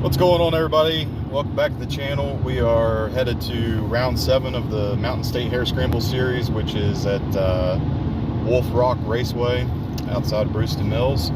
What's going on, everybody? Welcome back to the channel. We are headed to round 7 of the Mountain State Hare Scramble series, which is at Wolf Rock Raceway outside Bruceton Mills.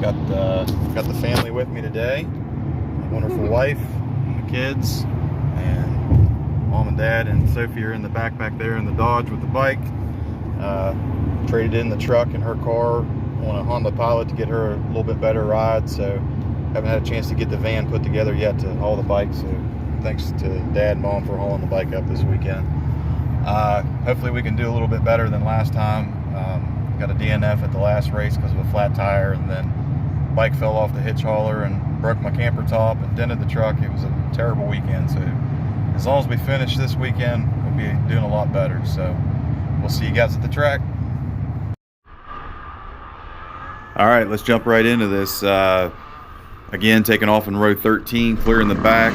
Got the family with me today. My wonderful wife, and the kids, and mom and dad and Sophie are in the back there in the Dodge with the bike. Traded in the truck and her car on a Honda Pilot to get her a little bit better ride, so haven't had a chance to get the van put together yet to haul the bike, so thanks to Dad and Mom for hauling the bike up this weekend. Hopefully we can do a little bit better than last time. Got a DNF at the last race because of a flat tire, and then the bike fell off the hitch hauler and broke my camper top and dented the truck. It was a terrible weekend, so as long as we finish this weekend, we'll be doing a lot better. So we'll see you guys at the track. All right, let's jump right into this. Again, taking off in row 13, clearing the back.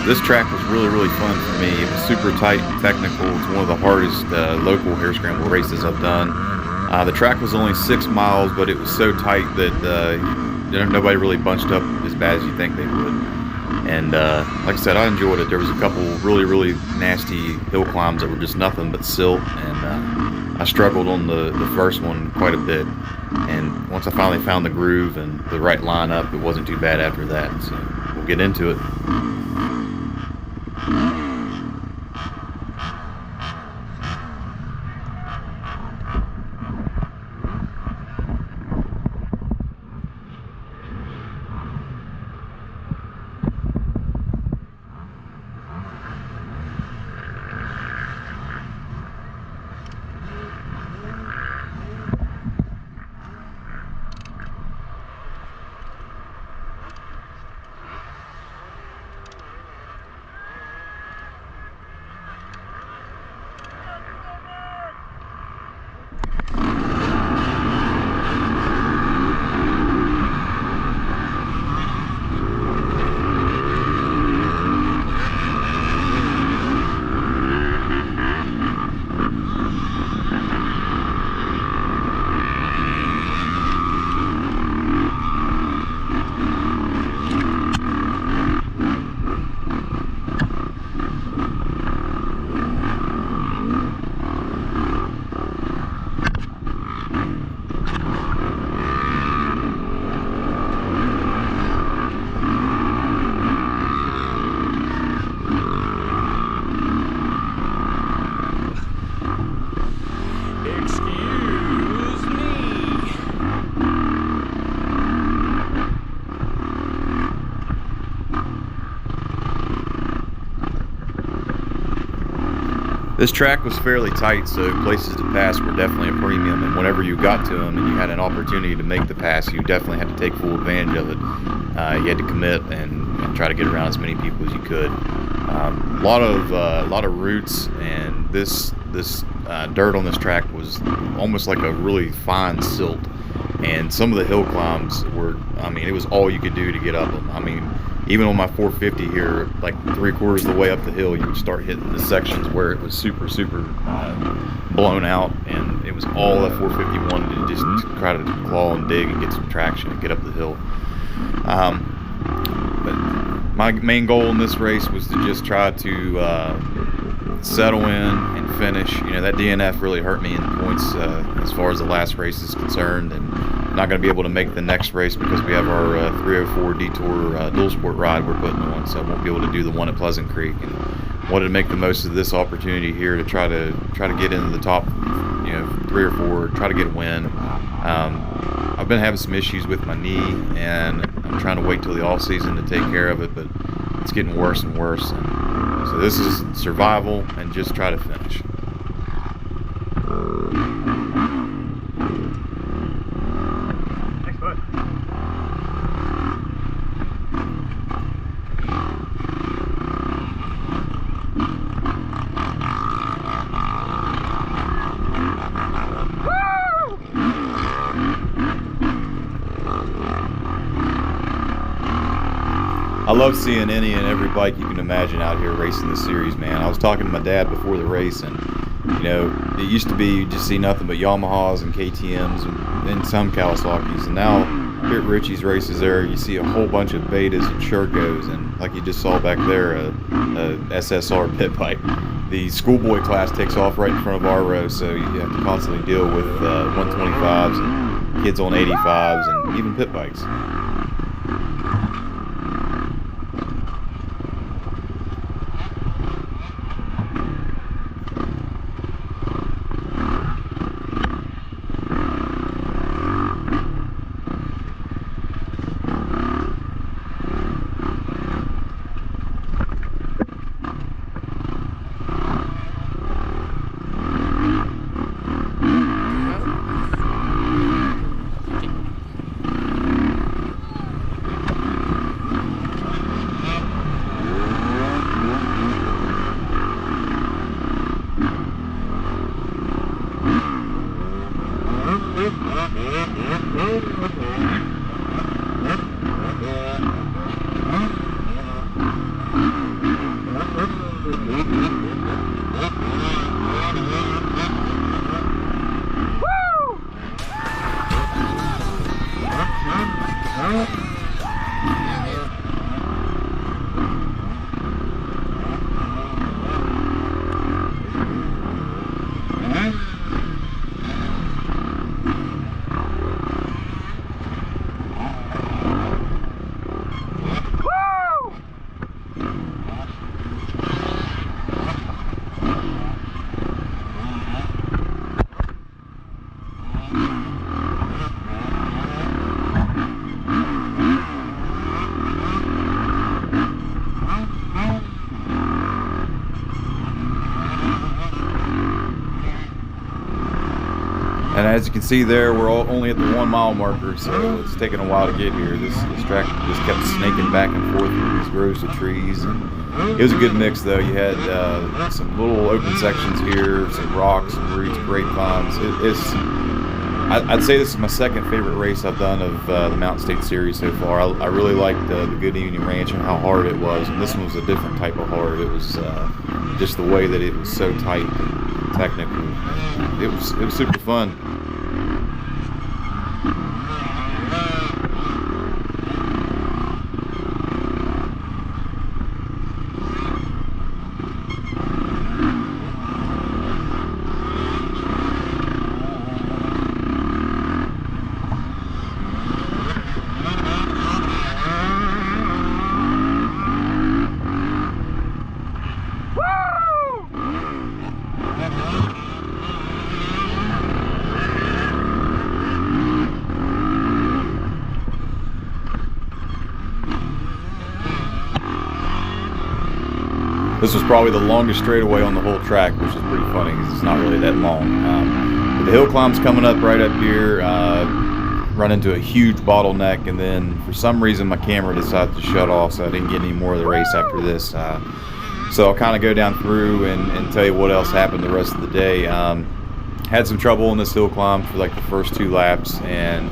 This track was really fun for me. It was super tight and technical. It's one of the hardest local hare scramble races I've done. The track was only 6 miles, but it was so tight that nobody really bunched up as bad as you think they would. And like I said, I enjoyed it. There was a couple really nasty hill climbs that were just nothing but silt, and I struggled on the first one quite a bit. And once I finally found the groove and the right lineup, it wasn't too bad after that. So we'll get into it. This track was fairly tight, so places to pass were definitely a premium, and whenever you got to them and you had an opportunity to make the pass, you definitely had to take full advantage of it. You had to commit and try to get around as many people as you could. A lot of roots, and this dirt on this track was almost like a really fine silt, and some of the hill climbs were, I mean, it was all you could do to get up them. I mean, even on my 450 here, like 3/4 of the way up the hill, you would start hitting the sections where it was super blown out, and it was all that 451 to just try to claw and dig and get some traction and get up the hill. But my main goal in this race was to just try to settle in and finish. You know, that DNF really hurt me in points as far as the last race is concerned, and not going to be able to make the next race because we have our 304 detour dual sport ride we're putting on, so I won't be able to do the one at Pleasant Creek. And wanted to make the most of this opportunity here to try to get into the top, 3 or 4, try to get a win. I've been having some issues with my knee, and I'm trying to wait till the off season to take care of it, but it's getting worse and worse. And so this is survival and just try to finish. I love seeing any and every bike you can imagine out here racing this series, man. I was talking to my dad before the race, and it used to be you just see nothing but Yamahas and KTMs and some Kawasaki's, and now Here at Richie's races there, you see a whole bunch of betas and Shercos, and like you just saw back there, a SSR pit pipe. The schoolboy class takes off right in front of our row, so you have to constantly deal with 125s and kids on 85s and even pit bikes. And as you can see there, we're only at the 1 mile marker, so it's taken a while to get here. This track just kept snaking back and forth through these groves of trees. And it was a good mix, though. You had some little open sections here, some rocks, some roots, grapevines. I'd say this is my second favorite race I've done of the Mountain State Series so far. I really liked the Good Evening Ranch and how hard it was, and this one was a different type of hard. It was just the way that it was so tight and technical. It was super fun. This was probably the longest straightaway on the whole track, which is pretty funny because it's not really that long. But the hill climb's coming up right up here, run into a huge bottleneck, and then for some reason my camera decided to shut off, so I didn't get any more of the race after this. So I'll kind of go down through and tell you what else happened the rest of the day. Had some trouble on this hill climb for like the first 2 laps, and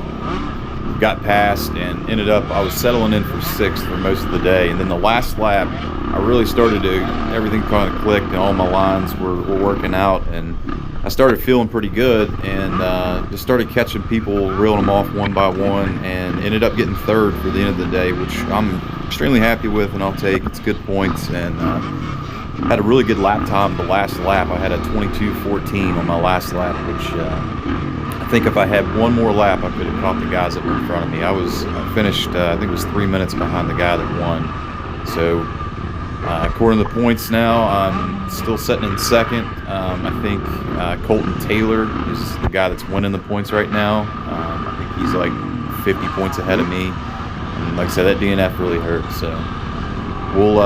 got past and ended up, I was settling in for 6th for most of the day, and then the last lap I really started to, everything kind of clicked and all my lines were working out, and I started feeling pretty good, and just started catching people, reeling them off one by one, and ended up getting 3rd for the end of the day, which I'm extremely happy with and I'll take. It's good points, and had a really good lap time the last lap. I had a 22:14 on my last lap, which I think if I had one more lap, I could have caught the guys that were in front of me. I finished, I think it was 3 minutes behind the guy that won. So according to the points now, I'm still sitting in 2nd. I think Colton Taylor is the guy that's winning the points right now. I think he's like 50 points ahead of me. And like I said, that DNF really hurt. So we'll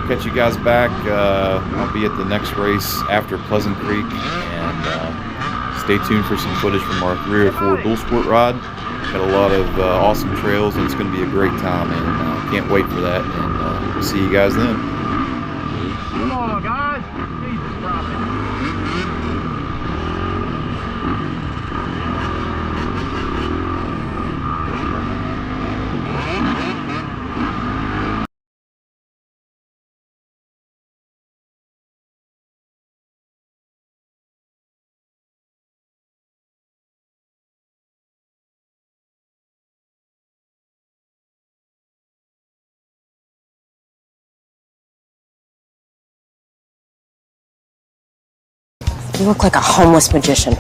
catch you guys back. I'll be at the next race after Pleasant Creek, and stay tuned for some footage from our 304 dual sport ride. Got a lot of awesome trails, and it's going to be a great time, and can't wait for that. And we'll see you guys then. Come on, guys. Jesus, stop it. You look like a homeless magician.